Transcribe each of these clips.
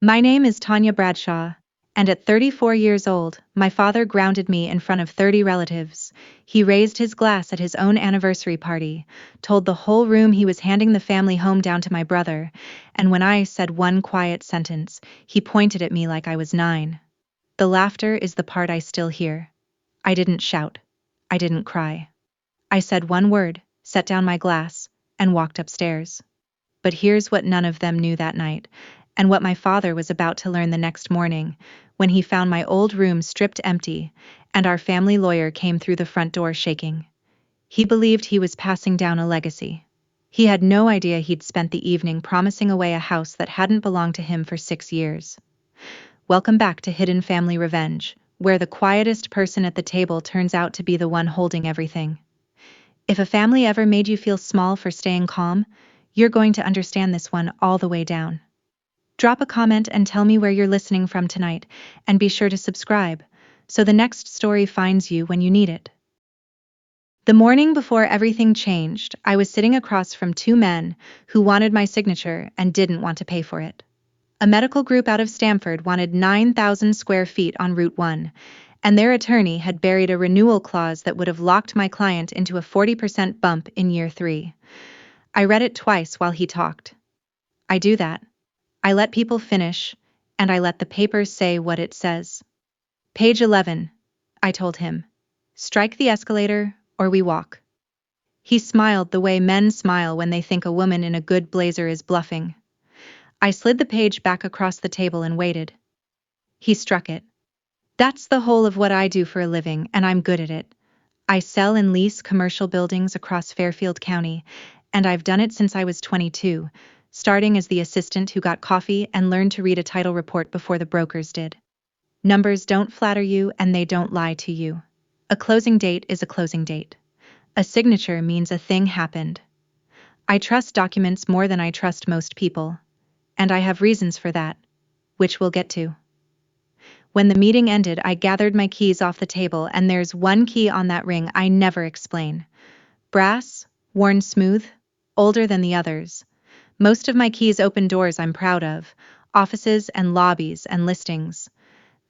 My name is Tanya Bradshaw, and at 34 years old, my father grounded me in front of 30 relatives. He raised his glass at his own anniversary party, told the whole room he was handing the family home down to my brother, and when I said one quiet sentence, he pointed at me like I was 9. The laughter is the part I still hear. I didn't shout. I didn't cry. I said one word, set down my glass, and walked upstairs. But here's what none of them knew that night, and what my father was about to learn the next morning, when he found my old room stripped empty, and our family lawyer came through the front door shaking. He believed he was passing down a legacy. He had no idea he'd spent the evening promising away a house that hadn't belonged to him for 6 years. Welcome back to Hidden Family Revenge, where the quietest person at the table turns out to be the one holding everything. If a family ever made you feel small for staying calm, you're going to understand this one all the way down. Drop a comment and tell me where you're listening from tonight, and be sure to subscribe, so the next story finds you when you need it. The morning before everything changed, I was sitting across from 2 men who wanted my signature and didn't want to pay for it. A medical group out of Stamford wanted 9,000 square feet on Route 1, and their attorney had buried a renewal clause that would have locked my client into a 40% bump in year 3. I read it twice while he talked. I do that. I let people finish, and I let the paper say what it says. Page 11, I told him. Strike the escalator, or we walk. He smiled the way men smile when they think a woman in a good blazer is bluffing. I slid the page back across the table and waited. He struck it. That's the whole of what I do for a living, and I'm good at it. I sell and lease commercial buildings across Fairfield County, and I've done it since I was 22, starting as the assistant who got coffee and learned to read a title report before the brokers did. Numbers don't flatter you and they don't lie to you. A closing date is a closing date. A signature means a thing happened. I trust documents more than I trust most people, and I have reasons for that, which we'll get to. When the meeting ended, I gathered my keys off the table, and there's one key on that ring I never explain. Brass, worn smooth, older than the others. Most of my keys open doors I'm proud of, offices and lobbies and listings.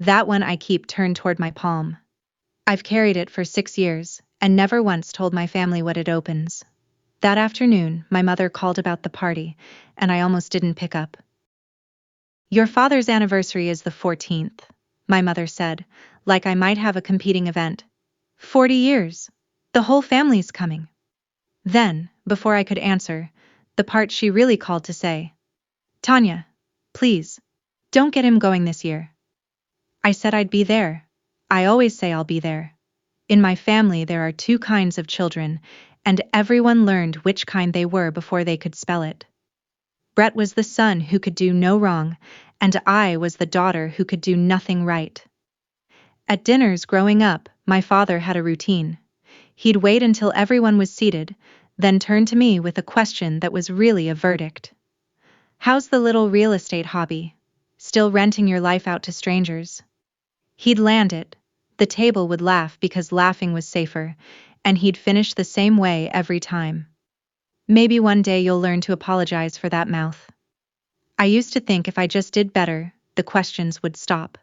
That one I keep turned toward my palm. I've carried it for 6 years, and never once told my family what it opens. That afternoon, my mother called about the party, and I almost didn't pick up. Your father's anniversary is the 14th, my mother said, like I might have a competing event. 40 years. The whole family's coming. Then, before I could answer, the part she really called to say, Tanya, please, don't get him going this year. I said I'd be there. I always say I'll be there. In my family there are 2 kinds of children, and everyone learned which kind they were before they could spell it. Brett was the son who could do no wrong, and I was the daughter who could do nothing right. At dinners growing up, my father had a routine. He'd wait until everyone was seated, then turn to me with a question that was really a verdict. How's the little real estate hobby? Still renting your life out to strangers? He'd land it. The table would laugh because laughing was safer, and he'd finish the same way every time. Maybe one day you'll learn to apologize for that mouth. I used to think if I just did better, the questions would stop.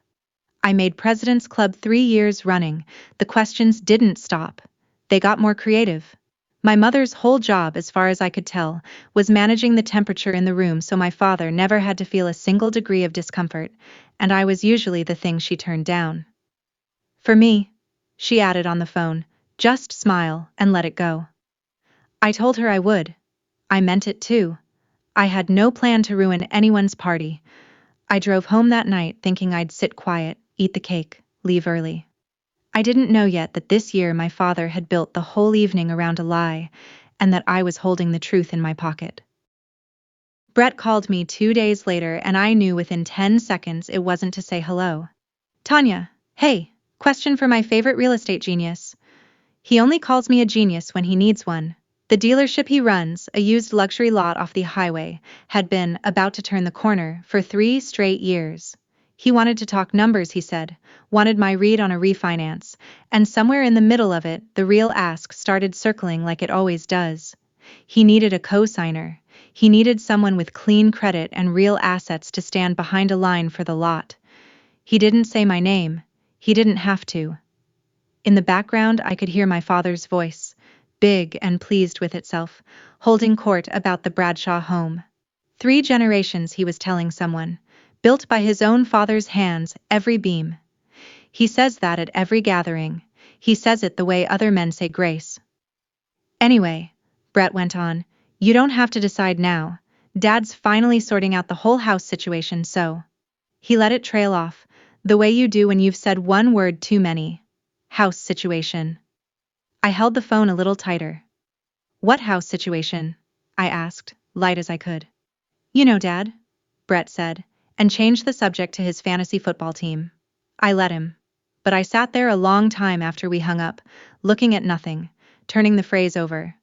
I made President's Club 3 years running. The questions didn't stop. They got more creative. My mother's whole job, as far as I could tell, was managing the temperature in the room so my father never had to feel a single degree of discomfort, and I was usually the thing she turned down. For me, she added on the phone, just smile and let it go. I told her I would. I meant it too. I had no plan to ruin anyone's party. I drove home that night thinking I'd sit quiet, eat the cake, leave early. I didn't know yet that this year my father had built the whole evening around a lie, and that I was holding the truth in my pocket. Brett called me 2 days later, and I knew within 10 seconds it wasn't to say hello. Tanya, hey, question for my favorite real estate genius. He only calls me a genius when he needs one. The dealership he runs, a used luxury lot off the highway, had been about to turn the corner for 3 straight years. He wanted to talk numbers, he said, wanted my read on a refinance, and somewhere in the middle of it, the real ask started circling like it always does. He needed a co-signer. He needed someone with clean credit and real assets to stand behind a line for the lot. He didn't say my name. He didn't have to. In the background, I could hear my father's voice, big and pleased with itself, holding court about the Bradshaw home. 3 generations, he was telling someone, built by his own father's hands, every beam. He says that at every gathering. He says it the way other men say grace. Anyway, Brett went on, you don't have to decide now. Dad's finally sorting out the whole house situation, so. He let it trail off, the way you do when you've said one word too many. House situation. I held the phone a little tighter. What house situation? I asked, light as I could. You know, Dad, Brett said, and changed the subject to his fantasy football team. I let him. But I sat there a long time after we hung up, looking at nothing, turning the phrase over.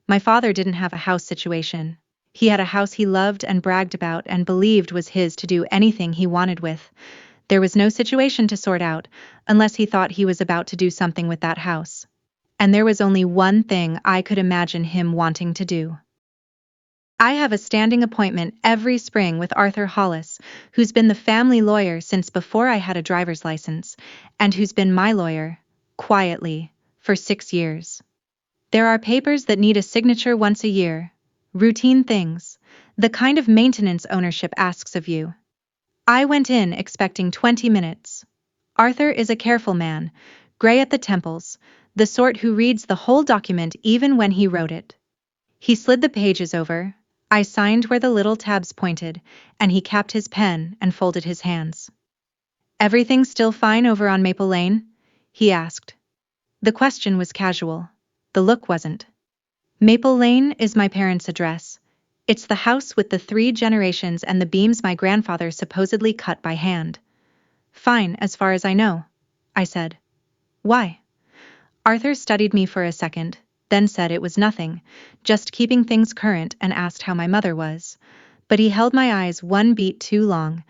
My father didn't have a house situation. He had a house he loved and bragged about and believed was his to do anything he wanted with. There was no situation to sort out, unless he thought he was about to do something with that house. And there was only one thing I could imagine him wanting to do. I have a standing appointment every spring with Arthur Hollis, who's been the family lawyer since before I had a driver's license, and who's been my lawyer, quietly, for 6 years. There are papers that need a signature once a year. Routine things. The kind of maintenance ownership asks of you. I went in expecting 20 minutes. Arthur is a careful man, gray at the temples, the sort who reads the whole document even when he wrote it. He slid the pages over. I signed where the little tabs pointed, and he capped his pen and folded his hands. Everything still fine over on Maple Lane? He asked. The question was casual. The look wasn't. Maple Lane is my parents' address. It's the house with the 3 generations and the beams my grandfather supposedly cut by hand. Fine, as far as I know, I said. Why? Arthur studied me for a second, then said it was nothing, just keeping things current, and asked how my mother was. But he held my eyes one beat too long,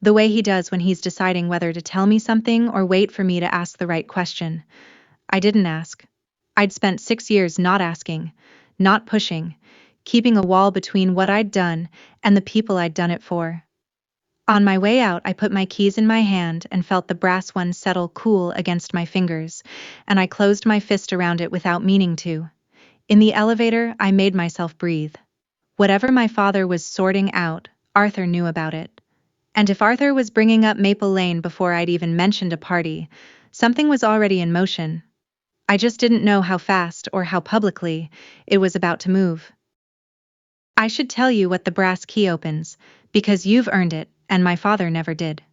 the way he does when he's deciding whether to tell me something or wait for me to ask the right question. I didn't ask. I'd spent 6 years not asking, not pushing, keeping a wall between what I'd done and the people I'd done it for. On my way out, I put my keys in my hand and felt the brass one settle cool against my fingers, and I closed my fist around it without meaning to. In the elevator, I made myself breathe. Whatever my father was sorting out, Arthur knew about it. And if Arthur was bringing up Maple Lane before I'd even mentioned a party, something was already in motion. I just didn't know how fast or how publicly it was about to move. I should tell you what the brass key opens, because you've earned it, and my father never did.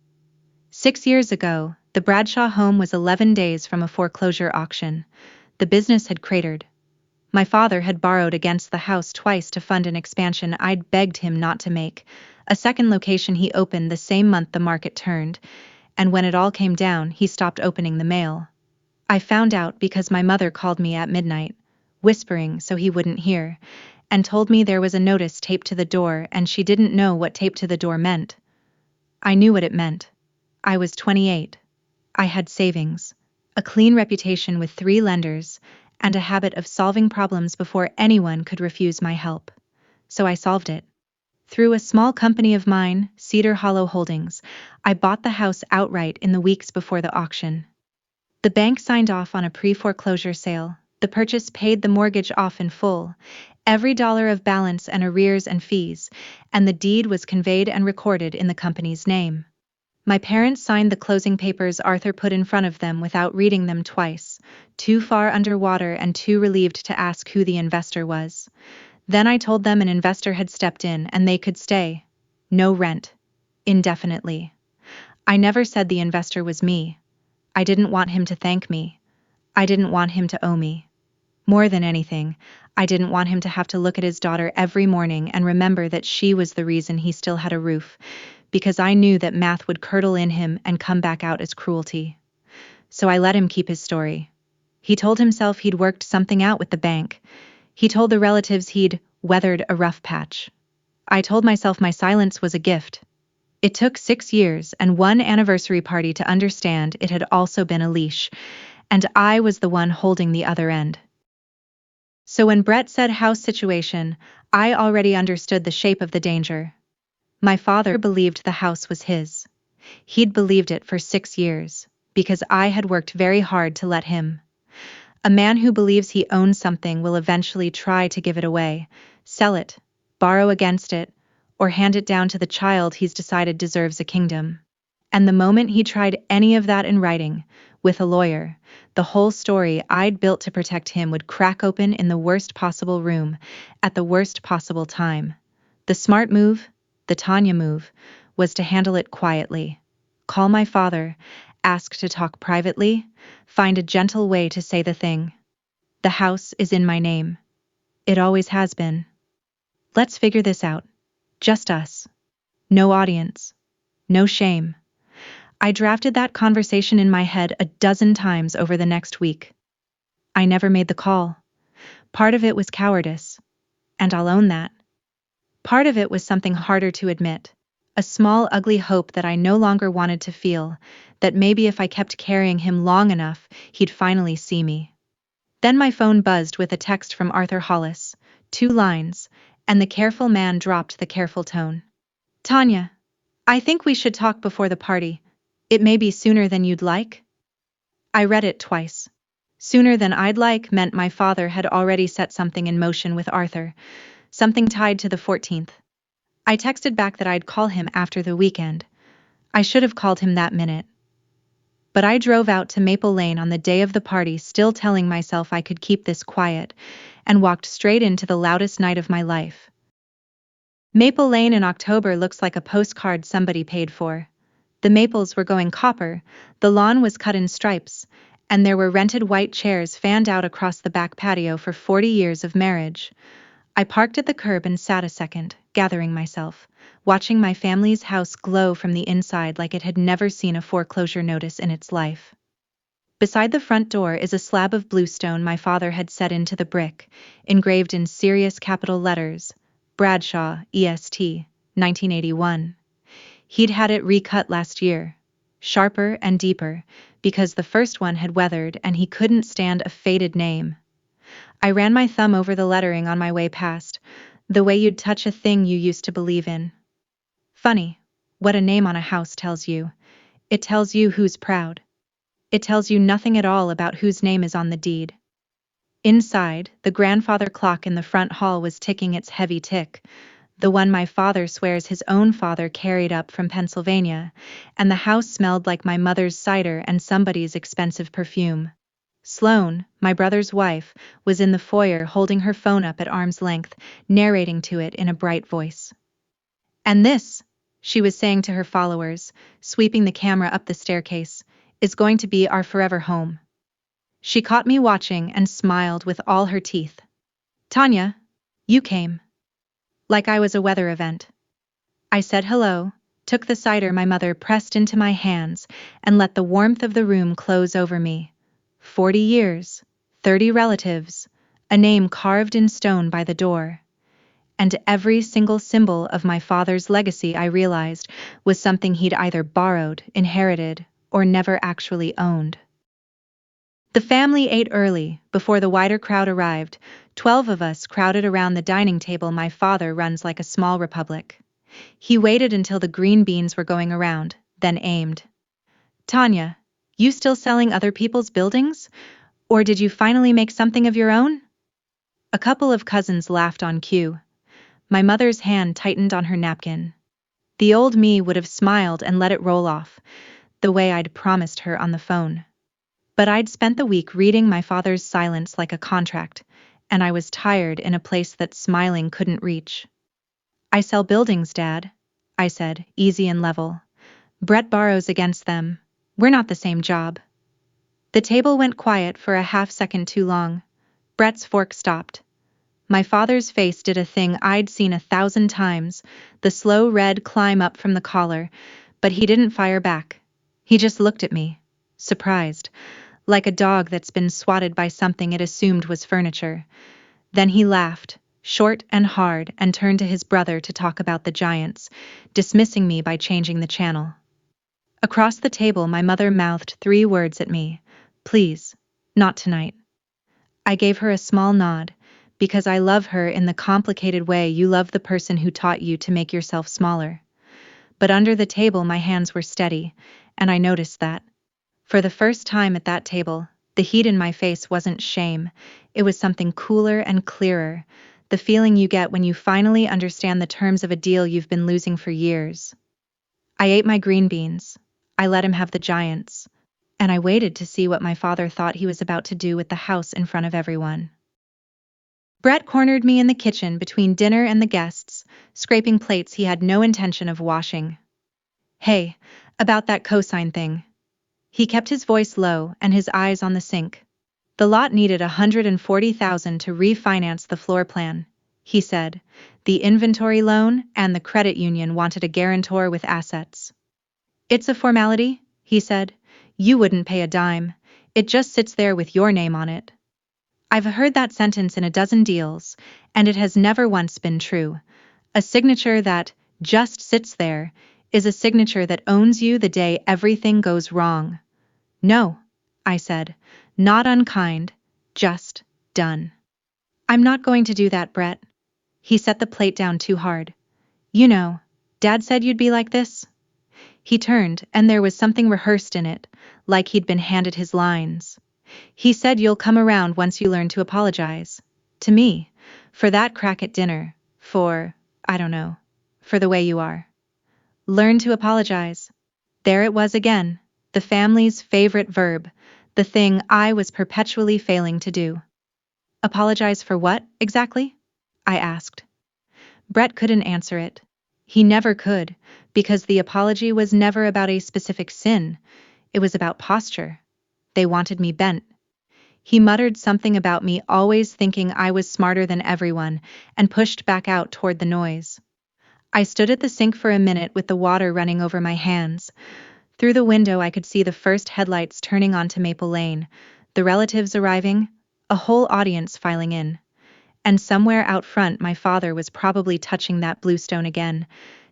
6 years ago, the Bradshaw home was 11 days from a foreclosure auction. The business had cratered. My father had borrowed against the house twice to fund an expansion I'd begged him not to make, a second location he opened the same month the market turned, and when it all came down, he stopped opening the mail. I found out because my mother called me at midnight, whispering so he wouldn't hear, and told me there was a notice taped to the door and she didn't know what taped to the door meant. I knew what it meant. I was 28. I had savings, a clean reputation with 3 lenders, and a habit of solving problems before anyone could refuse my help. So I solved it. Through a small company of mine, Cedar Hollow Holdings, I bought the house outright in the weeks before the auction. The bank signed off on a pre-foreclosure sale. The purchase paid the mortgage off in full, every dollar of balance and arrears and fees, and the deed was conveyed and recorded in the company's name. My parents signed the closing papers Arthur put in front of them without reading them twice, too far underwater and too relieved to ask who the investor was. Then I told them an investor had stepped in and they could stay. No rent. Indefinitely. I never said the investor was me. I didn't want him to thank me. I didn't want him to owe me. More than anything, I didn't want him to have to look at his daughter every morning and remember that she was the reason he still had a roof, because I knew that math would curdle in him and come back out as cruelty. So I let him keep his story. He told himself he'd worked something out with the bank. He told the relatives he'd weathered a rough patch. I told myself my silence was a gift. It took 6 years and 1 anniversary party to understand it had also been a leash, and I was the one holding the other end. So when Brett said house situation, I already understood the shape of the danger. My father believed the house was his. He'd believed it for 6 years, because I had worked very hard to let him. A man who believes he owns something will eventually try to give it away, sell it, borrow against it, or hand it down to the child he's decided deserves a kingdom. And the moment he tried any of that in writing, with a lawyer, the whole story I'd built to protect him would crack open in the worst possible room, at the worst possible time. The smart move, the Tanya move, was to handle it quietly. Call my father, ask to talk privately, find a gentle way to say the thing. The house is in my name. It always has been. Let's figure this out. Just us. No audience. No shame. I drafted that conversation in my head a dozen times over the next week. I never made the call. Part of it was cowardice, and I'll own that. Part of it was something harder to admit. A small, ugly hope that I no longer wanted to feel, that maybe if I kept carrying him long enough, he'd finally see me. Then my phone buzzed with a text from Arthur Hollis, 2 lines, and the careful man dropped the careful tone. Tanya, I think we should talk before the party. It may be sooner than you'd like. I read it twice. Sooner than I'd like meant my father had already set something in motion with Arthur, something tied to the 14th. I texted back that I'd call him after the weekend. I should have called him that minute. But I drove out to Maple Lane on the day of the party still telling myself I could keep this quiet, and walked straight into the loudest night of my life. Maple Lane in October looks like a postcard somebody paid for. The maples were going copper, the lawn was cut in stripes, and there were rented white chairs fanned out across the back patio for 40 years of marriage. I parked at the curb and sat a second, gathering myself, watching my family's house glow from the inside like it had never seen a foreclosure notice in its life. Beside the front door is a slab of bluestone my father had set into the brick, engraved in serious capital letters, Bradshaw, EST, 1981. He'd had it recut last year, sharper and deeper, because the first one had weathered and he couldn't stand a faded name. I ran my thumb over the lettering on my way past, the way you'd touch a thing you used to believe in. Funny, what a name on a house tells you. It tells you who's proud. It tells you nothing at all about whose name is on the deed. Inside, the grandfather clock in the front hall was ticking its heavy tick, the one my father swears his own father carried up from Pennsylvania, and the house smelled like my mother's cider and somebody's expensive perfume. Sloane, my brother's wife, was in the foyer holding her phone up at arm's length, narrating to it in a bright voice. And this, she was saying to her followers, sweeping the camera up the staircase, is going to be our forever home. She caught me watching and smiled with all her teeth. Tanya, you came. Like I was a weather event. I said hello, took the cider my mother pressed into my hands, and let the warmth of the room close over me. 40 years, 30 relatives, a name carved in stone by the door. And every single symbol of my father's legacy, I realized, was something he'd either borrowed, inherited, or never actually owned. The family ate early, before the wider crowd arrived. 12 of us crowded around the dining table my father runs like a small republic. He waited until the green beans were going around, then aimed. Tanya, you still selling other people's buildings? Or did you finally make something of your own? A couple of cousins laughed on cue. My mother's hand tightened on her napkin. The old me would have smiled and let it roll off, the way I'd promised her on the phone. But I'd spent the week reading my father's silence like a contract, and I was tired in a place that smiling couldn't reach. I sell buildings, Dad, I said, easy and level. Brett borrows against them. We're not the same job. The table went quiet for a half second too long. Brett's fork stopped. My father's face did a thing I'd seen 1,000 times, the slow red climb up from the collar, but he didn't fire back. He just looked at me, surprised, like a dog that's been swatted by something it assumed was furniture. Then he laughed, short and hard, and turned to his brother to talk about the Giants, dismissing me by changing the channel. Across the table my mother mouthed 3 words at me. Please, not tonight. I gave her a small nod, because I love her in the complicated way you love the person who taught you to make yourself smaller. But under the table my hands were steady, and I noticed that. For the first time at that table, the heat in my face wasn't shame, it was something cooler and clearer, the feeling you get when you finally understand the terms of a deal you've been losing for years. I ate my green beans. I let him have the giants. And I waited to see what my father thought he was about to do with the house in front of everyone. Brett cornered me in the kitchen between dinner and the guests, scraping plates he had no intention of washing. Hey, about that cosign thing. He kept his voice low and his eyes on the sink. The lot needed $140,000 to refinance the floor plan, he said. The inventory loan and the credit union wanted a guarantor with assets. It's a formality, he said. You wouldn't pay a dime. It just sits there with your name on it. I've heard that sentence in a dozen deals, and it has never once been true. A signature that just sits there is a signature that owns you the day everything goes wrong. No, I said, not unkind, just done. I'm not going to do that, Brett. He set the plate down too hard. You know, Dad said you'd be like this. He turned, and there was something rehearsed in it, like he'd been handed his lines. He said you'll come around once you learn to apologize. To me. For that crack at dinner. For, I don't know. For the way you are. Learn to apologize. There it was again. The family's favorite verb. The thing I was perpetually failing to do. Apologize for what, exactly? I asked. Brett couldn't answer it. He never could, because the apology was never about a specific sin. It was about posture. They wanted me bent. He muttered something about me always thinking I was smarter than everyone, and pushed back out toward the noise. I stood at the sink for a minute with the water running over my hands. Through the window I could see the first headlights turning onto Maple Lane, the relatives arriving, a whole audience filing in. And somewhere out front my father was probably touching that bluestone again,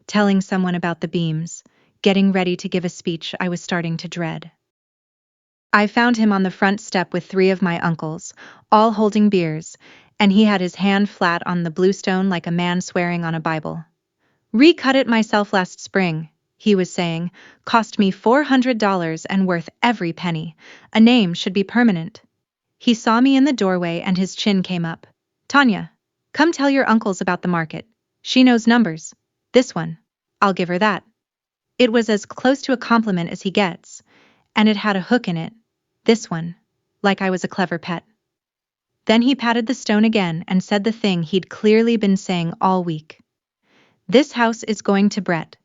telling someone about the beams, getting ready to give a speech I was starting to dread. I found him on the front step with 3 of my uncles, all holding beers, and he had his hand flat on the bluestone like a man swearing on a Bible. Recut it myself last spring, he was saying, cost me $400 and worth every penny. A name should be permanent. He saw me in the doorway and his chin came up. Tanya, come tell your uncles about the market. She knows numbers. This one. I'll give her that. It was as close to a compliment as he gets, and it had a hook in it. This one. Like I was a clever pet. Then he patted the stone again and said the thing he'd clearly been saying all week. This house is going to Brett.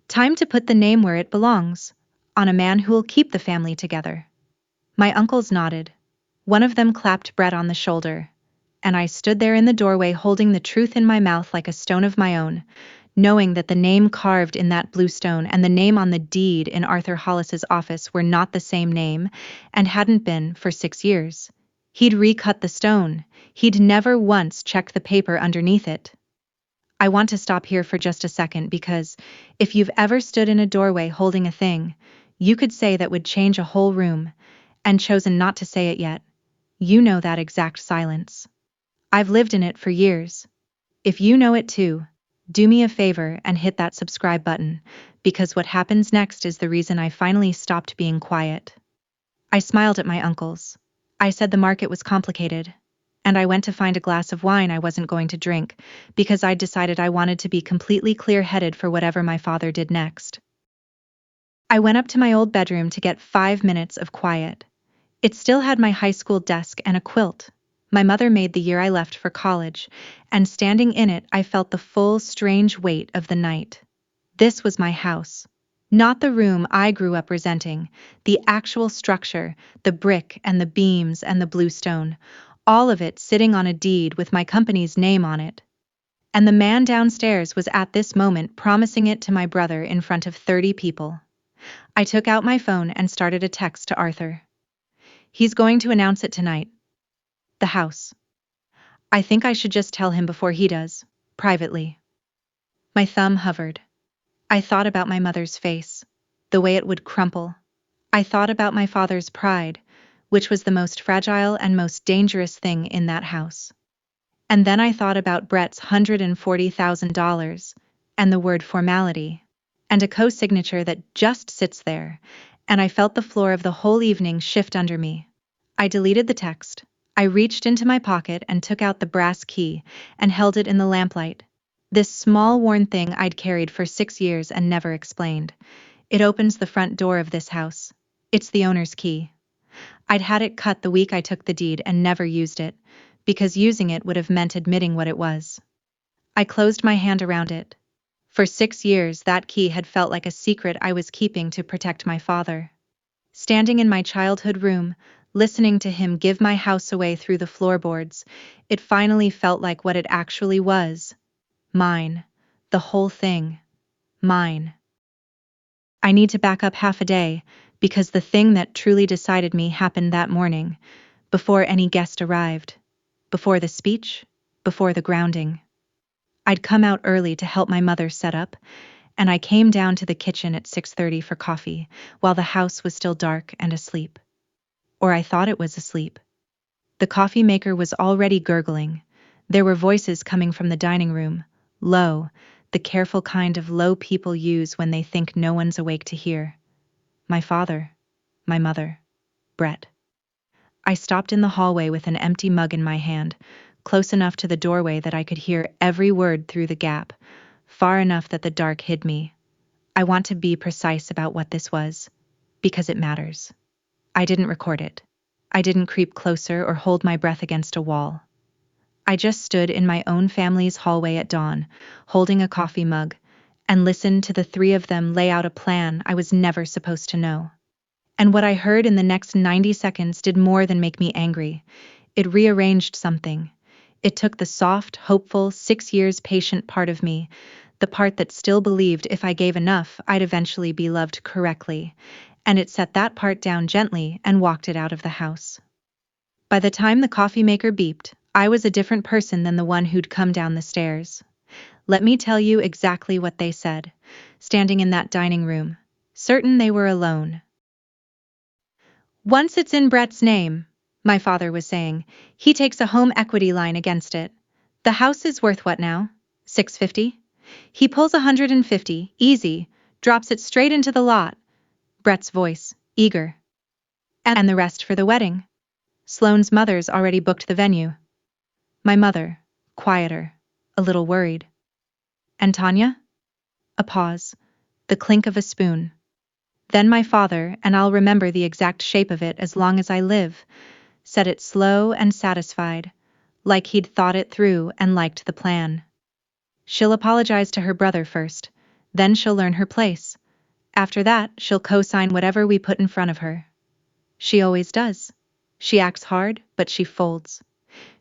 Time to put the name where it belongs, on a man who'll keep the family together. My uncles nodded. One of them clapped Brett on the shoulder, and I stood there in the doorway holding the truth in my mouth like a stone of my own, knowing that the name carved in that blue stone and the name on the deed in Arthur Hollis's office were not the same name, and hadn't been for 6 years. He'd recut the stone. He'd never once checked the paper underneath it. I want to stop here for just a second because, if you've ever stood in a doorway holding a thing, you could say that would change a whole room, and chosen not to say it yet. You know that exact silence. I've lived in it for years. If you know it too, do me a favor and hit that subscribe button, because what happens next is the reason I finally stopped being quiet. I smiled at my uncles. I said the market was complicated, and I went to find a glass of wine I wasn't going to drink, because I'd decided I wanted to be completely clear-headed for whatever my father did next. I went up to my old bedroom to get 5 minutes of quiet. It still had my high school desk and a quilt my mother made the year I left for college, and standing in it I felt the full, strange weight of the night. This was my house. Not the room I grew up resenting, the actual structure, the brick and the beams and the bluestone, all of it sitting on a deed with my company's name on it. And the man downstairs was at this moment promising it to my brother in front of 30 people. I took out my phone and started a text to Arthur. He's going to announce it tonight. The house. I think I should just tell him before he does, privately. My thumb hovered. I thought about my mother's face, the way it would crumple. I thought about my father's pride, which was the most fragile and most dangerous thing in that house. And then I thought about Brett's $140,000 and the word formality and a co-signature that just sits there, and I felt the floor of the whole evening shift under me. I deleted the text. I reached into my pocket and took out the brass key and held it in the lamplight. This small worn thing I'd carried for 6 years and never explained. It opens the front door of this house. It's the owner's key. I'd had it cut the week I took the deed and never used it, because using it would have meant admitting what it was. I closed my hand around it. For 6 years that key had felt like a secret I was keeping to protect my father. Standing in my childhood room, listening to him give my house away through the floorboards, it finally felt like what it actually was. Mine. The whole thing. Mine. I need to back up half a day, because the thing that truly decided me happened that morning, before any guest arrived. Before the speech, before the grounding. I'd come out early to help my mother set up, and I came down to the kitchen at 6:30 for coffee, while the house was still dark and asleep. Or I thought it was asleep. The coffee maker was already gurgling. There were voices coming from the dining room, low, the careful kind of low people use when they think no one's awake to hear. My father, my mother, Brett. I stopped in the hallway with an empty mug in my hand, close enough to the doorway that I could hear every word through the gap, far enough that the dark hid me. I want to be precise about what this was, because it matters. I didn't record it. I didn't creep closer or hold my breath against a wall. I just stood in my own family's hallway at dawn, holding a coffee mug, and listened to the three of them lay out a plan I was never supposed to know. And what I heard in the next 90 seconds did more than make me angry. It rearranged something. It took the soft, hopeful, 6 years patient part of me, the part that still believed if I gave enough, I'd eventually be loved correctly, and it set that part down gently and walked it out of the house. By the time the coffee maker beeped, I was a different person than the one who'd come down the stairs. Let me tell you exactly what they said, standing in that dining room, certain they were alone. Once it's in Brett's name, my father was saying, he takes a home equity line against it. The house is worth what now? $650? He pulls 150, easy, drops it straight into the lot. Brett's voice, eager. And the rest for the wedding? Sloane's mother's already booked the venue. My mother, quieter, a little worried. And Tanya? A pause, the clink of a spoon. Then my father, and I'll remember the exact shape of it as long as I live, said it slow and satisfied, like he'd thought it through and liked the plan. She'll apologize to her brother first, then she'll learn her place. After that, she'll co-sign whatever we put in front of her. She always does. She acts hard, but she folds.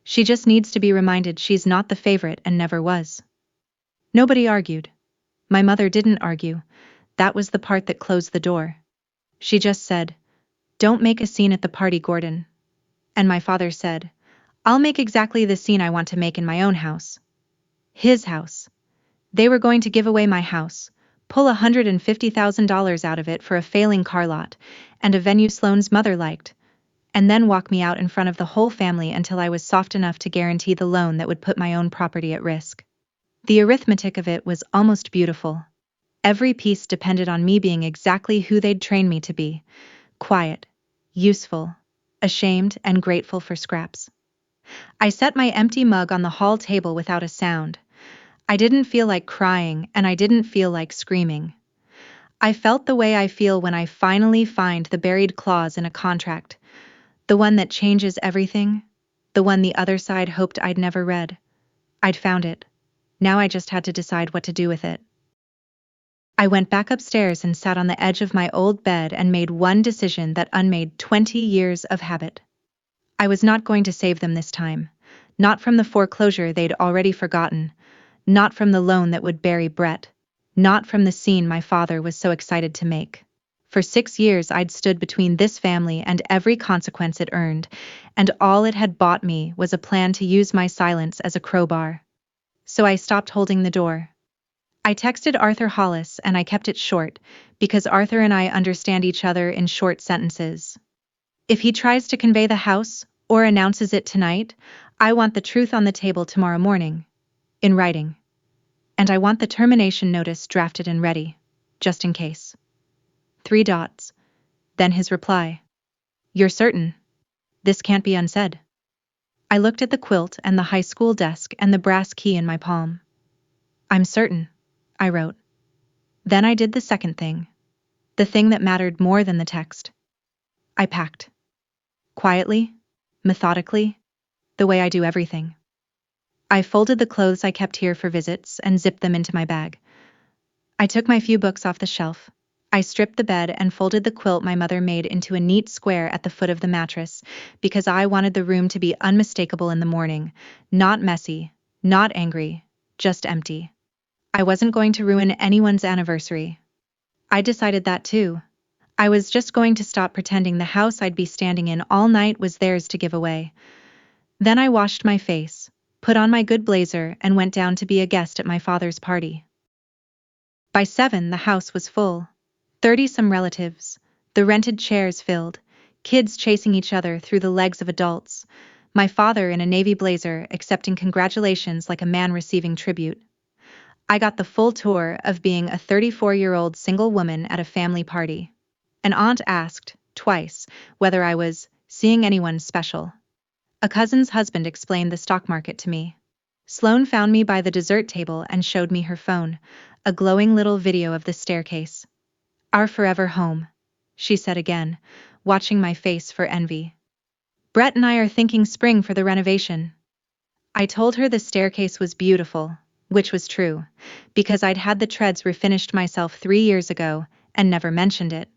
She just needs to be reminded she's not the favorite and never was. Nobody argued. My mother didn't argue. That was the part that closed the door. She just said, "Don't make a scene at the party, Gordon." And my father said, "I'll make exactly the scene I want to make in my own house." His house. They were going to give away my house, pull $150,000 out of it for a failing car lot, and a venue Sloane's mother liked, and then walk me out in front of the whole family until I was soft enough to guarantee the loan that would put my own property at risk. The arithmetic of it was almost beautiful. Every piece depended on me being exactly who they'd trained me to be, quiet, useful, ashamed, and grateful for scraps. I set my empty mug on the hall table without a sound. I didn't feel like crying, and I didn't feel like screaming. I felt the way I feel when I finally find the buried clause in a contract, the one that changes everything, the one the other side hoped I'd never read. I'd found it. Now I just had to decide what to do with it. I went back upstairs and sat on the edge of my old bed and made one decision that unmade 20 years of habit. I was not going to save them this time. Not from the foreclosure they'd already forgotten. Not from the loan that would bury Brett. Not from the scene my father was so excited to make. For 6 years I'd stood between this family and every consequence it earned, and all it had bought me was a plan to use my silence as a crowbar. So I stopped holding the door. I texted Arthur Hollis and I kept it short, because Arthur and I understand each other in short sentences. If he tries to convey the house, or announces it tonight, I want the truth on the table tomorrow morning, in writing. And I want the termination notice drafted and ready, just in case. 3 dots. Then his reply. You're certain? This can't be unsaid. I looked at the quilt and the high school desk and the brass key in my palm. I'm certain, I wrote. Then I did the second thing. The thing that mattered more than the text. I packed. Quietly, methodically, the way I do everything. I folded the clothes I kept here for visits and zipped them into my bag. I took my few books off the shelf. I stripped the bed and folded the quilt my mother made into a neat square at the foot of the mattress, because I wanted the room to be unmistakable in the morning, not messy, not angry, just empty. I wasn't going to ruin anyone's anniversary. I decided that too. I was just going to stop pretending the house I'd be standing in all night was theirs to give away. Then I washed my face, put on my good blazer, and went down to be a guest at my father's party. By 7, the house was full. 30-some relatives, the rented chairs filled, kids chasing each other through the legs of adults, my father in a navy blazer accepting congratulations like a man receiving tribute. I got the full tour of being a 34-year-old single woman at a family party. An aunt asked, twice, whether I was seeing anyone special. A cousin's husband explained the stock market to me. Sloane found me by the dessert table and showed me her phone, a glowing little video of the staircase. Our forever home, she said again, watching my face for envy. Brett and I are thinking spring for the renovation. I told her the staircase was beautiful, which was true, because I'd had the treads refinished myself 3 years ago and never mentioned it.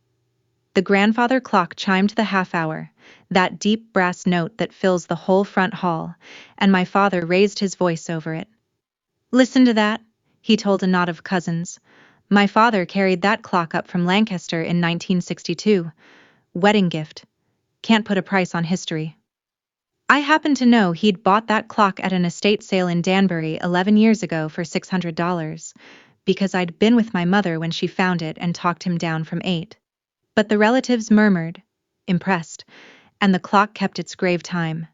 The grandfather clock chimed the half-hour, that deep brass note that fills the whole front hall, and my father raised his voice over it. Listen to that, he told a knot of cousins. My father carried that clock up from Lancaster in 1962. Wedding gift. Can't put a price on history. I happen to know he'd bought that clock at an estate sale in Danbury 11 years ago for $600, because I'd been with my mother when she found it and talked him down from 8. But the relatives murmured, impressed, and the clock kept its grave time,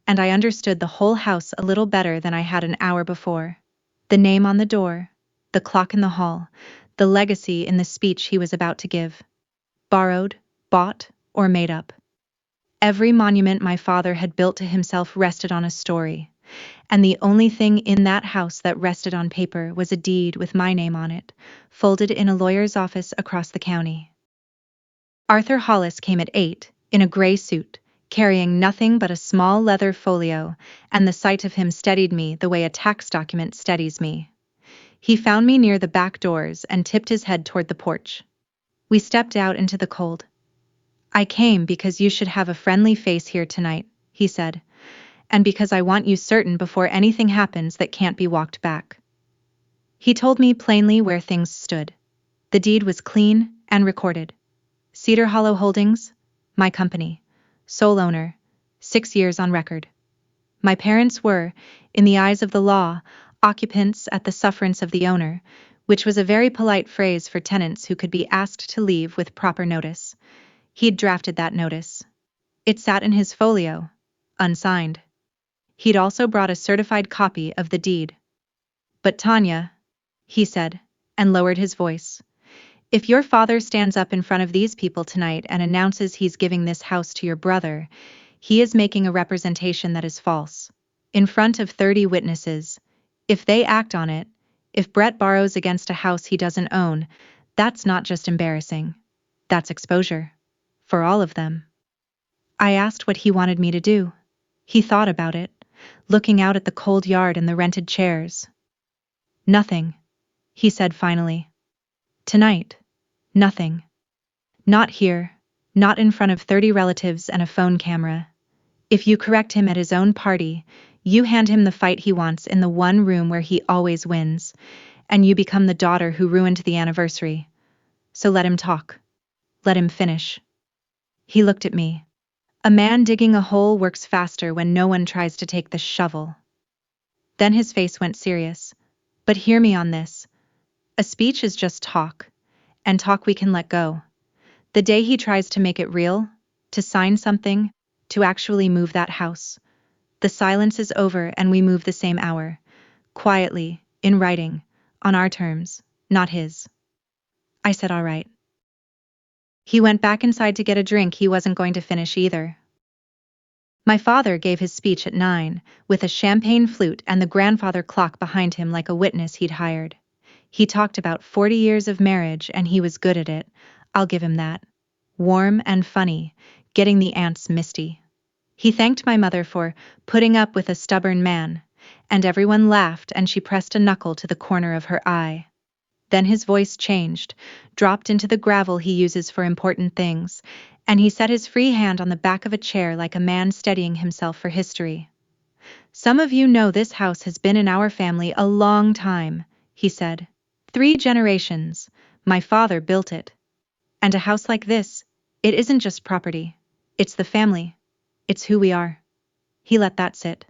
and I understood the whole house a little better than I had an hour before. The name on the door, the clock in the hall, the legacy in the speech he was about to give. Borrowed, bought, or made up. Every monument my father had built to himself rested on a story, and the only thing in that house that rested on paper was a deed with my name on it, folded in a lawyer's office across the county. Arthur Hollis came at 8, in a gray suit, carrying nothing but a small leather folio, and the sight of him steadied me the way a tax document steadies me. He found me near the back doors and tipped his head toward the porch. We stepped out into the cold. I came because you should have a friendly face here tonight, he said, and because I want you certain before anything happens that can't be walked back. He told me plainly where things stood. The deed was clean and recorded. Cedar Hollow Holdings, my company, sole owner, 6 years on record. My parents were, in the eyes of the law, occupants at the sufferance of the owner, which was a very polite phrase for tenants who could be asked to leave with proper notice. He'd drafted that notice. It sat in his folio, unsigned. He'd also brought a certified copy of the deed. But Tanya, he said, and lowered his voice, if your father stands up in front of these people tonight and announces he's giving this house to your brother, he is making a representation that is false. In front of 30 witnesses. If they act on it, if Brett borrows against a house he doesn't own, that's not just embarrassing. That's exposure. For all of them. I asked what he wanted me to do. He thought about it, looking out at the cold yard and the rented chairs. Nothing, he said finally. Tonight. Nothing. Not here, not in front of 30 relatives and a phone camera. If you correct him at his own party, you hand him the fight he wants in the one room where he always wins, and you become the daughter who ruined the anniversary. So let him talk. Let him finish. He looked at me. A man digging a hole works faster when no one tries to take the shovel. Then his face went serious. But hear me on this. A speech is just talk. And talk we can let go. The day he tries to make it real, to sign something, to actually move that house, The silence is over and we move the same hour. Quietly, in writing, on our terms, not his. I said all right. He went back inside to get a drink he wasn't going to finish either. My father gave his speech at 9, with a champagne flute and the grandfather clock behind him like a witness he'd hired. He talked about 40 years of marriage and he was good at it, I'll give him that. Warm and funny, getting the aunts misty. He thanked my mother for putting up with a stubborn man, and everyone laughed and she pressed a knuckle to the corner of her eye. Then his voice changed, dropped into the gravel he uses for important things, and he set his free hand on the back of a chair like a man steadying himself for history. Some of you know this house has been in our family a long time, he said. 3 generations. My father built it. And a house like this, it isn't just property. It's the family. It's who we are. He let that sit.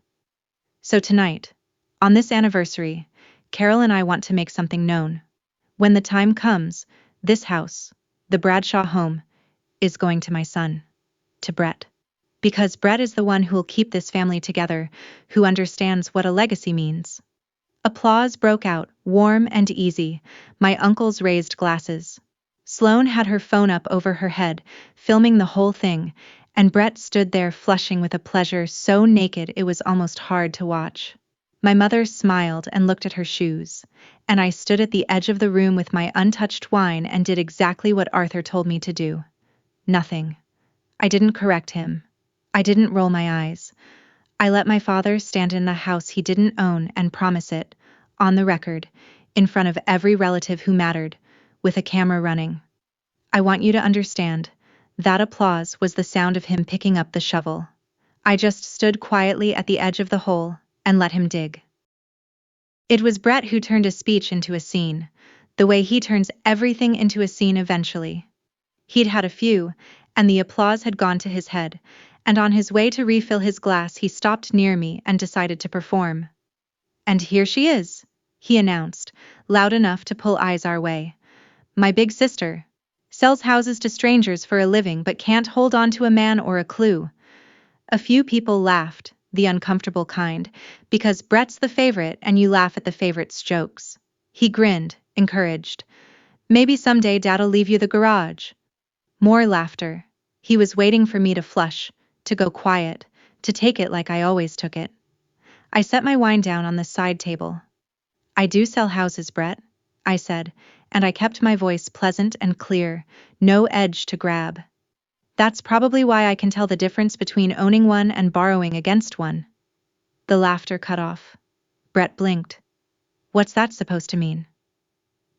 So tonight, on this anniversary, Carol and I want to make something known. When the time comes, this house, the Bradshaw home, is going to my son, to Brett. Because Brett is the one who will keep this family together, who understands what a legacy means. Applause broke out, warm and easy. My uncles raised glasses. Sloane had her phone up over her head, filming the whole thing, and Brett stood there flushing with a pleasure so naked it was almost hard to watch. My mother smiled and looked at her shoes, and I stood at the edge of the room with my untouched wine and did exactly what Arthur told me to do. Nothing. I didn't correct him. I didn't roll my eyes. I let my father stand in the house he didn't own and promise it, on the record, in front of every relative who mattered, with a camera running. I want you to understand, that applause was the sound of him picking up the shovel. I just stood quietly at the edge of the hole and let him dig. It was Brett who turned a speech into a scene, the way he turns everything into a scene eventually. He'd had a few, and the applause had gone to his head, and on his way to refill his glass he stopped near me and decided to perform. And here she is, he announced, loud enough to pull eyes our way. My big sister. Sells houses to strangers for a living but can't hold on to a man or a clue. A few people laughed, the uncomfortable kind, because Brett's the favorite and you laugh at the favorite's jokes. He grinned, encouraged. Maybe someday Dad'll leave you the garage. More laughter. He was waiting for me to flush, to go quiet, to take it like I always took it. I set my wine down on the side table. I do sell houses, Brett, I said, and I kept my voice pleasant and clear, no edge to grab. That's probably why I can tell the difference between owning one and borrowing against one. The laughter cut off. Brett blinked. What's that supposed to mean?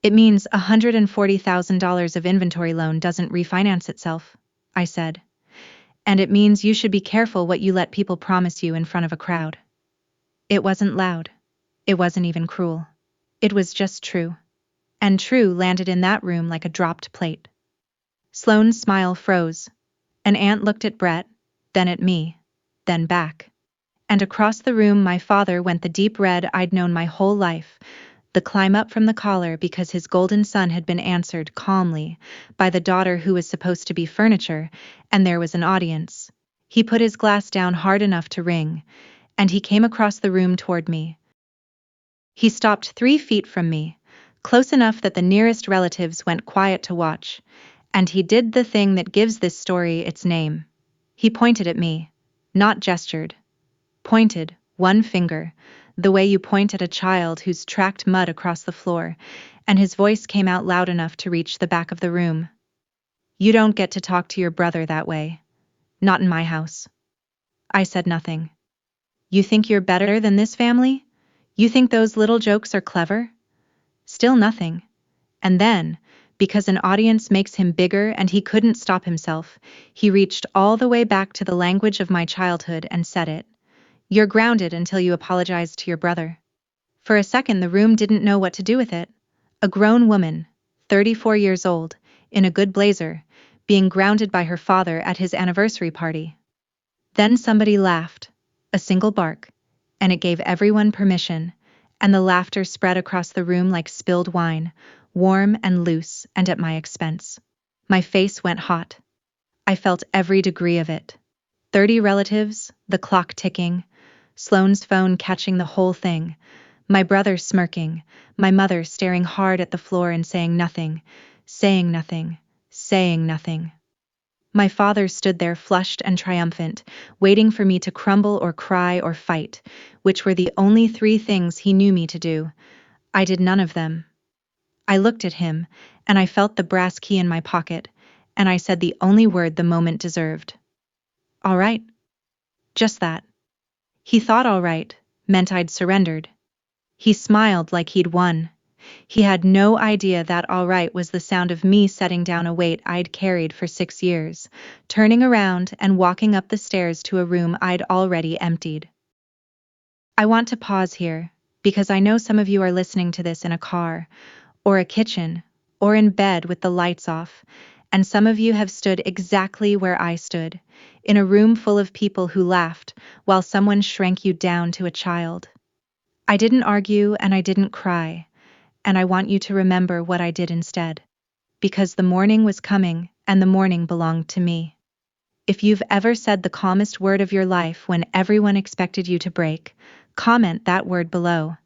It means $140,000 of inventory loan doesn't refinance itself, I said. And it means you should be careful what you let people promise you in front of a crowd. It wasn't loud. It wasn't even cruel. It was just true. And true landed in that room like a dropped plate. Sloane's smile froze. An aunt looked at Brett, then at me, then back. And across the room my father went the deep red I'd known my whole life, the climb up from the collar because his golden son had been answered calmly by the daughter who was supposed to be furniture, and there was an audience. He put his glass down hard enough to ring, and he came across the room toward me. He stopped 3 feet from me, close enough that the nearest relatives went quiet to watch, and he did the thing that gives this story its name. He pointed at me, not gestured. Pointed, one finger, the way you point at a child who's tracked mud across the floor, and his voice came out loud enough to reach the back of the room. You don't get to talk to your brother that way. Not in my house. I said nothing. You think you're better than this family? You think those little jokes are clever? Still nothing. And then, because an audience makes him bigger and he couldn't stop himself, he reached all the way back to the language of my childhood and said it. You're grounded until you apologize to your brother. For a second the room didn't know what to do with it. A grown woman, 34 years old, in a good blazer, being grounded by her father at his anniversary party. Then somebody laughed, a single bark, and it gave everyone permission, and the laughter spread across the room like spilled wine, warm and loose and at my expense. My face went hot. I felt every degree of it. 30 relatives, the clock ticking, Sloane's phone catching the whole thing. My brother smirking, my mother staring hard at the floor and saying nothing, saying nothing, saying nothing. My father stood there flushed and triumphant, waiting for me to crumble or cry or fight, which were the only three things he knew me to do. I did none of them. I looked at him, and I felt the brass key in my pocket, and I said the only word the moment deserved. All right. Just that. He thought all right meant I'd surrendered. He smiled like he'd won. He had no idea that all right was the sound of me setting down a weight I'd carried for 6 years, turning around and walking up the stairs to a room I'd already emptied. I want to pause here, because I know some of you are listening to this in a car, or a kitchen, or in bed with the lights off, and some of you have stood exactly where I stood, in a room full of people who laughed, while someone shrank you down to a child. I didn't argue and I didn't cry, and I want you to remember what I did instead. Because the morning was coming, and the morning belonged to me. If you've ever said the calmest word of your life when everyone expected you to break, comment that word below,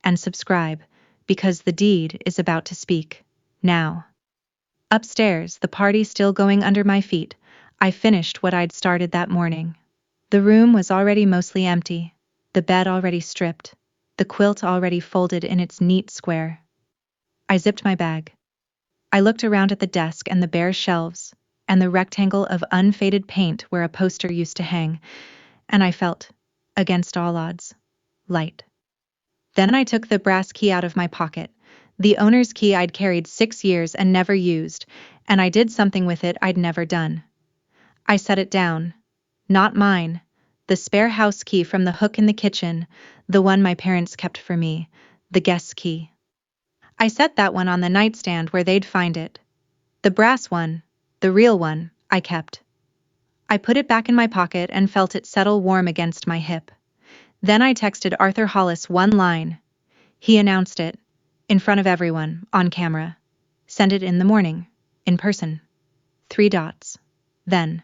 and subscribe, because the deed is about to speak, now. Upstairs, the party still going under my feet, I finished what I'd started that morning. The room was already mostly empty, the bed already stripped, the quilt already folded in its neat square. I zipped my bag. I looked around at the desk and the bare shelves, and the rectangle of unfaded paint where a poster used to hang, and I felt, against all odds, light. Then I took the brass key out of my pocket, the owner's key I'd carried 6 years and never used, and I did something with it I'd never done. I set it down. Not mine. The spare house key from the hook in the kitchen, the one my parents kept for me, the guest key. I set that one on the nightstand where they'd find it. The brass one, the real one, I kept. I put it back in my pocket and felt it settle warm against my hip. Then I texted Arthur Hollis one line. He announced it, in front of everyone, on camera. Send it in the morning, in person. 3 dots. Then.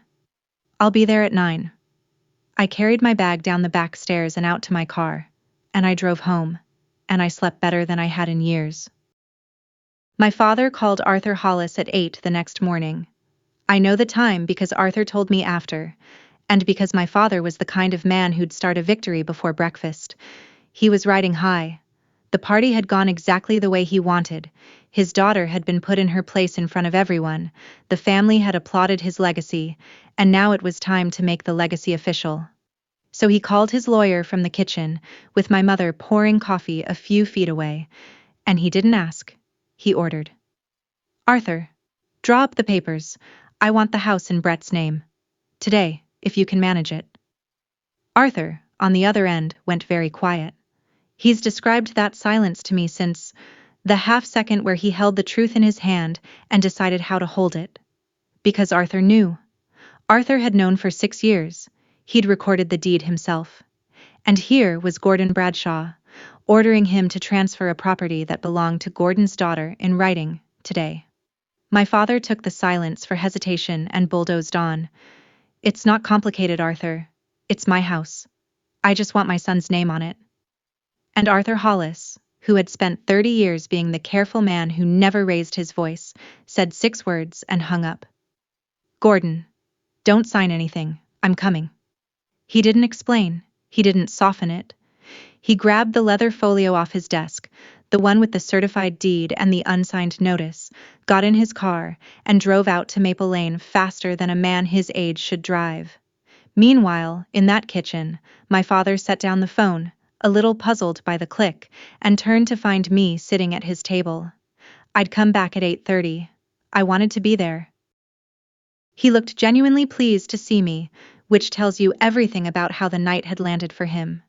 I'll be there at 9. I carried my bag down the back stairs and out to my car, and I drove home, and I slept better than I had in years. My father called Arthur Hollis at 8 the next morning. I know the time because Arthur told me after, and because my father was the kind of man who'd start a victory before breakfast. He was riding high. The party had gone exactly the way he wanted. His daughter had been put in her place in front of everyone. The family had applauded his legacy, and now it was time to make the legacy official. So he called his lawyer from the kitchen, with my mother pouring coffee a few feet away, and he didn't ask. He ordered. Arthur, draw up the papers. I want the house in Brett's name. Today, if you can manage it. Arthur, on the other end, went very quiet. He's described that silence to me since the half-second where he held the truth in his hand and decided how to hold it. Because Arthur knew. Arthur had known for 6 years. He'd recorded the deed himself. And here was Gordon Bradshaw, ordering him to transfer a property that belonged to Gordon's daughter in writing, today. My father took the silence for hesitation and bulldozed on. It's not complicated, Arthur. It's my house. I just want my son's name on it. And Arthur Hollis, who had spent 30 years being the careful man who never raised his voice, said 6 words and hung up. Gordon, don't sign anything. I'm coming. He didn't explain. He didn't soften it. He grabbed the leather folio off his desk, the one with the certified deed and the unsigned notice, got in his car, and drove out to Maple Lane faster than a man his age should drive. Meanwhile, in that kitchen, my father set down the phone, a little puzzled by the click, and turned to find me sitting at his table. I'd come back at 8:30. I wanted to be there. He looked genuinely pleased to see me, which tells you everything about how the night had landed for him.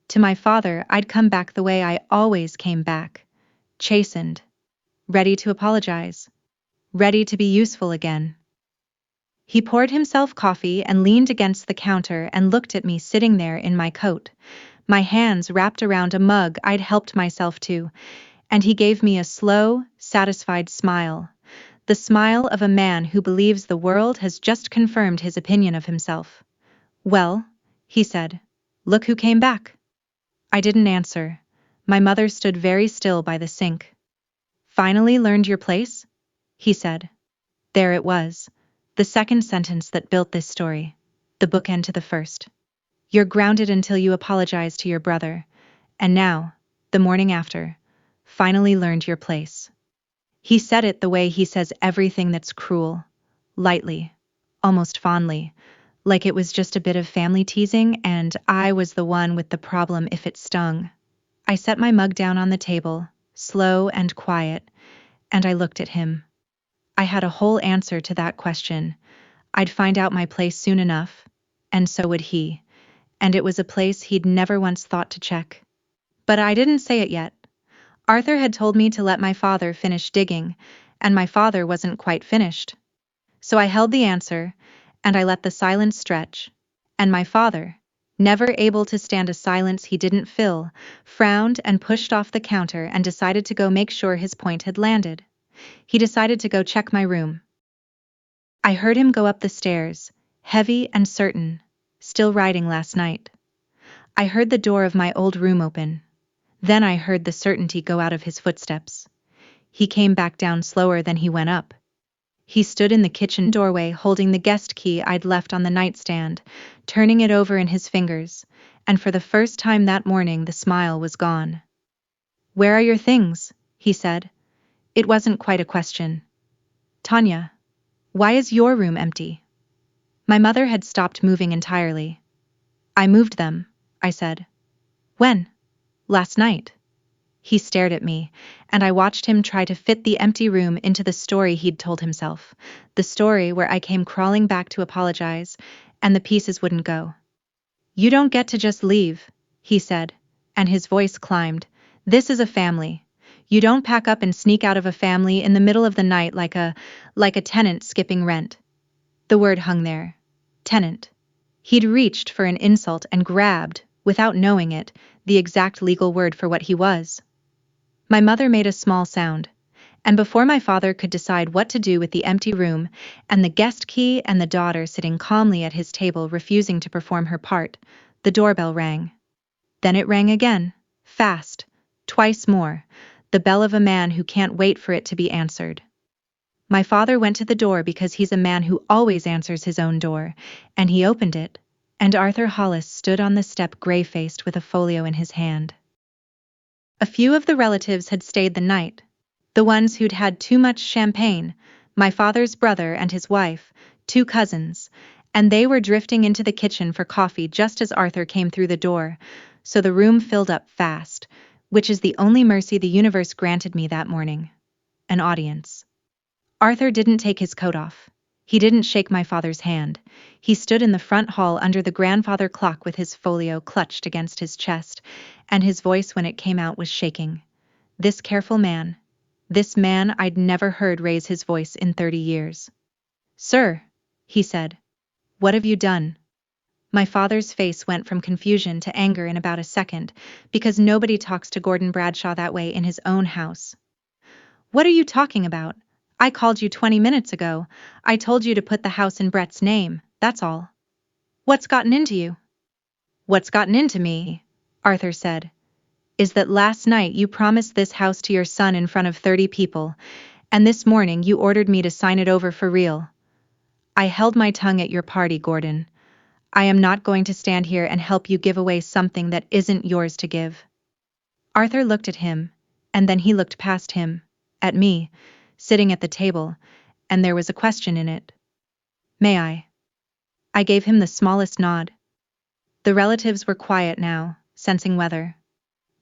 To my father, I'd come back the way I always came back. Chastened. Ready to apologize. Ready to be useful again. He poured himself coffee and leaned against the counter and looked at me sitting there in my coat, my hands wrapped around a mug I'd helped myself to, and he gave me a slow, satisfied smile. The smile of a man who believes the world has just confirmed his opinion of himself. Well, he said, Look who came back. I didn't answer. My mother stood very still by the sink. Finally learned your place? He said. There it was. The second sentence that built this story. The bookend to the first. You're grounded until you apologize to your brother. And now, the morning after, finally learned your place. He said it the way he says everything that's cruel. Lightly. Almost fondly. Like it was just a bit of family teasing and I was the one with the problem if it stung. I set my mug down on the table, slow and quiet, and I looked at him. I had a whole answer to that question. I'd find out my place soon enough, and so would he, and it was a place he'd never once thought to check. But I didn't say it yet. Arthur had told me to let my father finish digging, and my father wasn't quite finished. So I held the answer, and I let the silence stretch, and my father, never able to stand a silence he didn't fill, frowned and pushed off the counter and decided to go make sure his point had landed. He decided to go check my room. I heard him go up the stairs, heavy and certain, still writing last night. I heard the door of my old room open. Then I heard the certainty go out of his footsteps. He came back down slower than he went up. He stood in the kitchen doorway holding the guest key I'd left on the nightstand, turning it over in his fingers, and for the first time that morning the smile was gone. Where are your things? He said. It wasn't quite a question. Tanya, why is your room empty? My mother had stopped moving entirely. I moved them, I said. When? Last night. He stared at me, and I watched him try to fit the empty room into the story he'd told himself, the story where I came crawling back to apologize, and the pieces wouldn't go. You don't get to just leave, he said, and his voice climbed. This is a family. You don't pack up and sneak out of a family in the middle of the night like a tenant skipping rent. The word hung there. Tenant. He'd reached for an insult and grabbed, without knowing it, the exact legal word for what he was. My mother made a small sound, and before my father could decide what to do with the empty room and the guest key and the daughter sitting calmly at his table refusing to perform her part, the doorbell rang. Then it rang again, fast, twice more, the bell of a man who can't wait for it to be answered. My father went to the door because he's a man who always answers his own door, and he opened it, and Arthur Hollis stood on the step gray-faced with a folio in his hand. A few of the relatives had stayed the night, the ones who'd had too much champagne, my father's brother and his wife, 2 cousins, and they were drifting into the kitchen for coffee just as Arthur came through the door, so the room filled up fast, which is the only mercy the universe granted me that morning. An audience. Arthur didn't take his coat off. He didn't shake my father's hand. He stood in the front hall under the grandfather clock with his folio clutched against his chest, and his voice when it came out was shaking. This careful man. This man I'd never heard raise his voice in 30 years. Sir, he said. What have you done? My father's face went from confusion to anger in about a second, because nobody talks to Gordon Bradshaw that way in his own house. What are you talking about? I called you 20 minutes ago. I told you to put the house in Brett's name, that's all. What's gotten into you? What's gotten into me, Arthur said, is that last night you promised this house to your son in front of 30 people, and this morning you ordered me to sign it over for real. I held my tongue at your party, Gordon. I am not going to stand here and help you give away something that isn't yours to give. Arthur looked at him, and then he looked past him, at me, sitting at the table, and there was a question in it. May I? I gave him the smallest nod. The relatives were quiet now, sensing weather.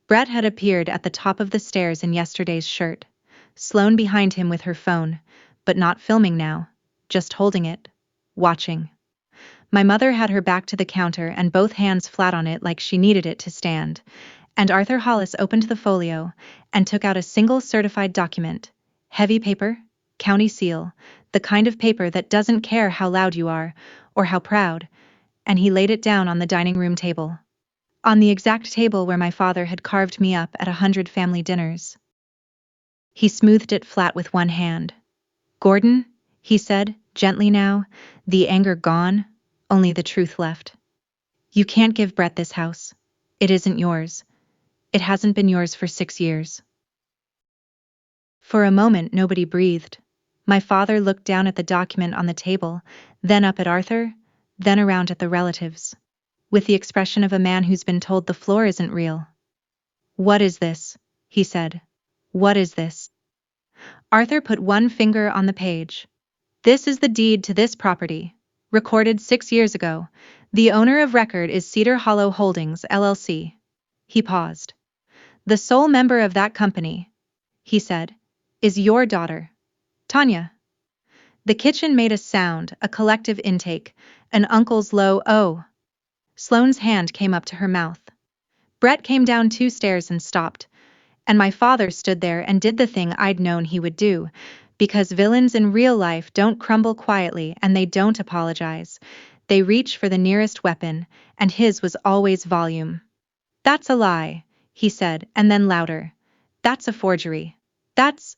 Brett had appeared at the top of the stairs in yesterday's shirt, Sloane behind him with her phone, but not filming now, just holding it, watching. My mother had her back to the counter and both hands flat on it like she needed it to stand, and Arthur Hollis opened the folio and took out a single certified document, heavy paper, county seal, the kind of paper that doesn't care how loud you are, or how proud, and he laid it down on the dining room table. On the exact table where my father had carved me up at 100 family dinners. He smoothed it flat with one hand. Gordon, he said, gently now, the anger gone, only the truth left. You can't give Brett this house. It isn't yours. It hasn't been yours for 6 years. For a moment, nobody breathed. My father looked down at the document on the table, then up at Arthur, then around at the relatives, with the expression of a man who's been told the floor isn't real. What is this? He said. What is this? Arthur put one finger on the page. This is the deed to this property, recorded 6 years ago. The owner of record is Cedar Hollow Holdings, LLC. He paused. The sole member of that company, he said, is your daughter, Tanya. The kitchen made a sound, a collective intake, an uncle's low "oh." Sloane's hand came up to her mouth. Brett came down 2 stairs and stopped, and my father stood there and did the thing I'd known he would do, because villains in real life don't crumble quietly and they don't apologize. They reach for the nearest weapon, and his was always volume. That's a lie, he said, and then louder. That's a forgery. That's...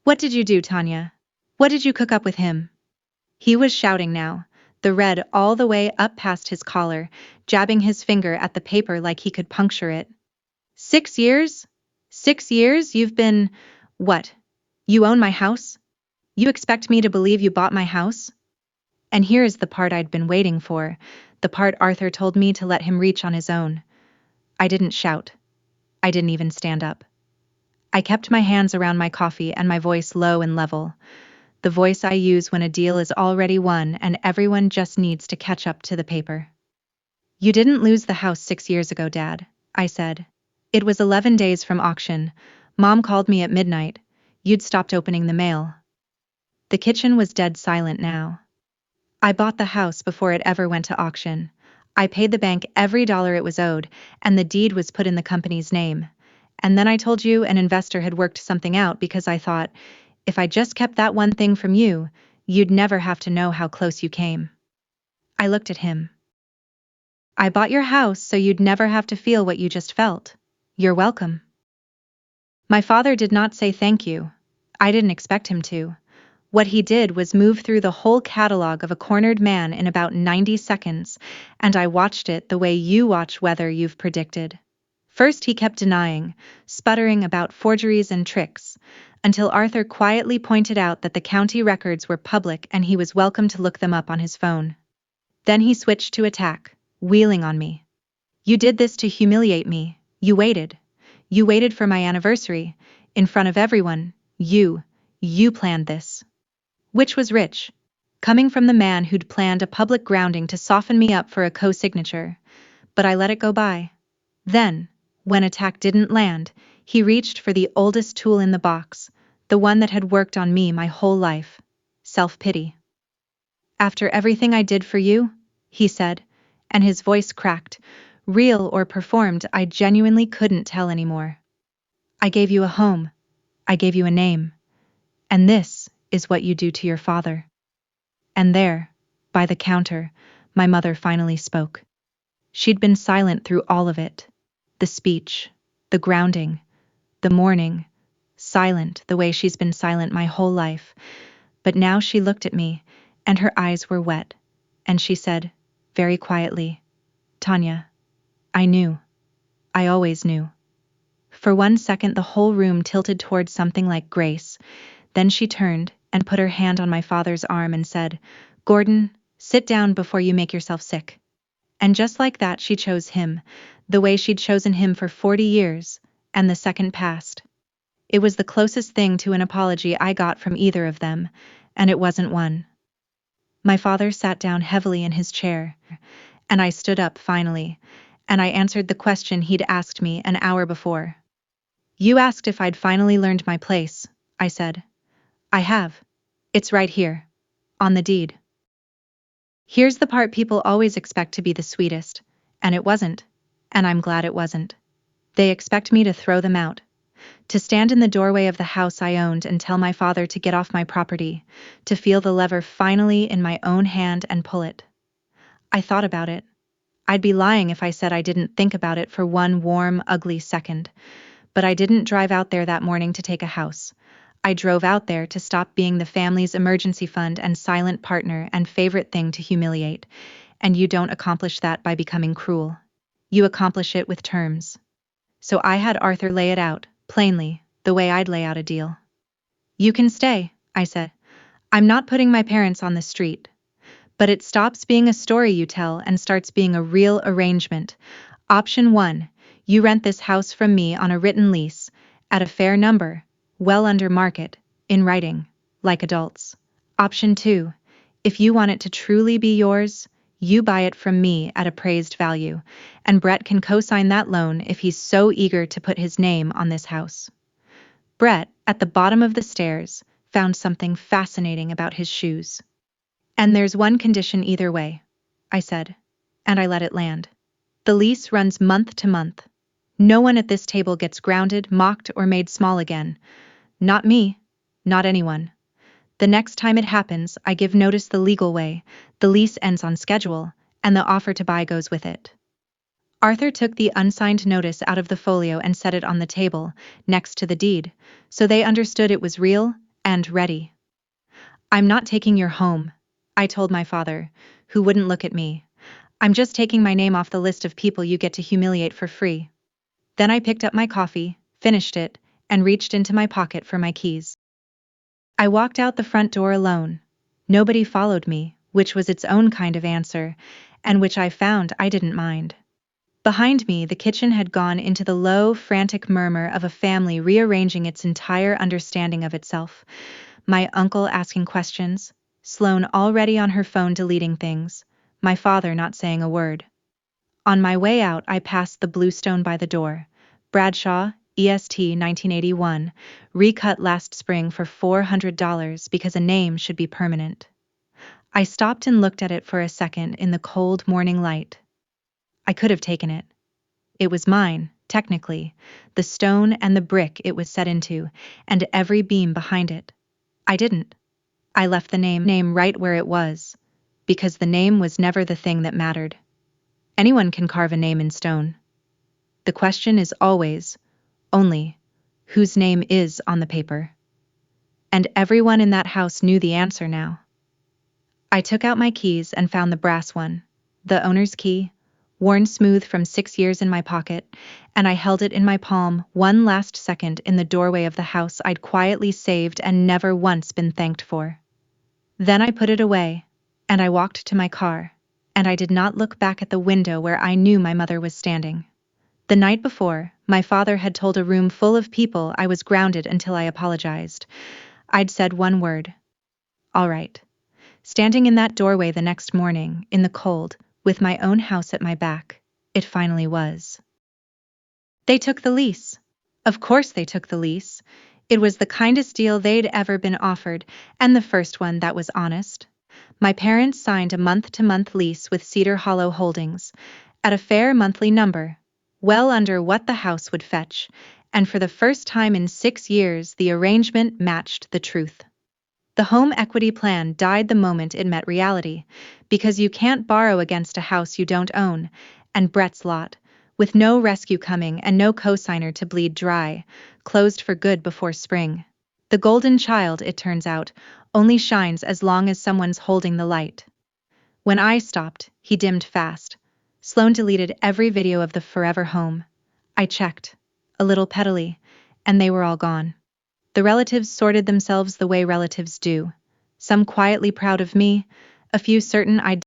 What did you do, Tanya? What did you cook up with him? He was shouting now, the red all the way up past his collar, jabbing his finger at the paper like he could puncture it. 6 years? 6 years you've been... What? You own my house? You expect me to believe you bought my house? And here is the part I'd been waiting for, the part Arthur told me to let him reach on his own. I didn't shout. I didn't even stand up. I kept my hands around my coffee and my voice low and level, the voice I use when a deal is already won and everyone just needs to catch up to the paper. You didn't lose the house 6 years ago, Dad, I said. It was 11 days from auction. Mom called me at midnight. You'd stopped opening the mail. The kitchen was dead silent now. I bought the house before it ever went to auction. I paid the bank every dollar it was owed, and the deed was put in the company's name. And then I told you an investor had worked something out because I thought, if I just kept that one thing from you, you'd never have to know how close you came. I looked at him. I bought your house so you'd never have to feel what you just felt. You're welcome. My father did not say thank you. I didn't expect him to. What he did was move through the whole catalog of a cornered man in about 90 seconds, and I watched it the way you watch weather you've predicted. First he kept denying, sputtering about forgeries and tricks, until Arthur quietly pointed out that the county records were public and he was welcome to look them up on his phone. Then he switched to attack, wheeling on me. You did this to humiliate me. You waited. You waited for my anniversary, in front of everyone. You planned this. Which was rich, coming from the man who'd planned a public grounding to soften me up for a co-signature. But I let it go by. Then, when attack didn't land, he reached for the oldest tool in the box, the one that had worked on me my whole life. Self-pity. After everything I did for you, he said, and his voice cracked, real or performed, I genuinely couldn't tell anymore. I gave you a home. I gave you a name. And this is what you do to your father. And there, by the counter, my mother finally spoke. She'd been silent through all of it. The speech, the grounding, the mourning, silent the way she's been silent my whole life. But now she looked at me, and her eyes were wet, and she said, very quietly, Tanya, I knew. I always knew. For 1 second the whole room tilted towards something like grace. Then she turned and put her hand on my father's arm and said, Gordon, sit down before you make yourself sick. And just like that she chose him, the way she'd chosen him for 40 years, and the second passed. It was the closest thing to an apology I got from either of them, and it wasn't one. My father sat down heavily in his chair, and I stood up finally, and I answered the question he'd asked me an hour before. You asked if I'd finally learned my place, I said. I have. It's right here. On the deed. Here's the part people always expect to be the sweetest, and it wasn't, and I'm glad it wasn't. They expect me to throw them out, to stand in the doorway of the house I owned and tell my father to get off my property, to feel the lever finally in my own hand and pull it. I thought about it. I'd be lying if I said I didn't think about it for one warm, ugly second, but I didn't drive out there that morning to take a house. I drove out there to stop being the family's emergency fund and silent partner and favorite thing to humiliate, And you don't accomplish that by becoming cruel. You accomplish it with terms. So I had Arthur lay it out, plainly, the way I'd lay out a deal. You can stay, I said. I'm not putting my parents on the street. But it stops being a story you tell and starts being a real arrangement. Option 1, you rent this house from me on a written lease, at a fair number, well under market, in writing, like adults. Option 2, if you want it to truly be yours, you buy it from me at appraised value, and Brett can co-sign that loan if he's so eager to put his name on this house. Brett, at the bottom of the stairs, found something fascinating about his shoes. And there's one condition either way, I said, and I let it land. The lease runs month to month. No one at this table gets grounded, mocked, or made small again. Not me, not anyone. The next time it happens, I give notice the legal way, the lease ends on schedule, and the offer to buy goes with it. Arthur took the unsigned notice out of the folio and set it on the table, next to the deed, so they understood it was real and ready. I'm not taking your home, I told my father, who wouldn't look at me. I'm just taking my name off the list of people you get to humiliate for free. Then I picked up my coffee, finished it, and reached into my pocket for my keys. I walked out the front door alone. Nobody followed me, which was its own kind of answer, and which I found I didn't mind. Behind me, the kitchen had gone into the low, frantic murmur of a family rearranging its entire understanding of itself. My uncle asking questions, Sloane already on her phone deleting things, my father not saying a word. On my way out, I passed the bluestone by the door. Bradshaw, EST 1981, recut last spring for $400 because a name should be permanent. I stopped and looked at it for a second in the cold morning light. I could have taken it. It was mine, technically, the stone and the brick it was set into, and every beam behind it. I didn't. I left the name right where it was, because the name was never the thing that mattered. Anyone can carve a name in stone. The question is always, only, whose name is on the paper. And everyone in that house knew the answer now. I took out my keys and found the brass one, the owner's key, worn smooth from 6 years in my pocket, and I held it in my palm one last second in the doorway of the house I'd quietly saved and never once been thanked for. Then I put it away, and I walked to my car, and I did not look back at the window where I knew my mother was standing. The night before, my father had told a room full of people I was grounded until I apologized. I'd said one word. All right. Standing in that doorway the next morning, in the cold, with my own house at my back, it finally was. They took the lease. Of course they took the lease. It was the kindest deal they'd ever been offered, and the first one that was honest. My parents signed a month-to-month lease with Cedar Hollow Holdings, at a fair monthly number, well under what the house would fetch, and for the first time in 6 years the arrangement matched the truth. The home equity plan died the moment it met reality, because you can't borrow against a house you don't own, and Brett's lot, with no rescue coming and no cosigner to bleed dry, closed for good before spring. The golden child, it turns out, only shines as long as someone's holding the light. When I stopped, he dimmed fast. Sloane deleted every video of the forever home. I checked, a little pettily, and they were all gone. The relatives sorted themselves the way relatives do. Some quietly proud of me, a few certain I'd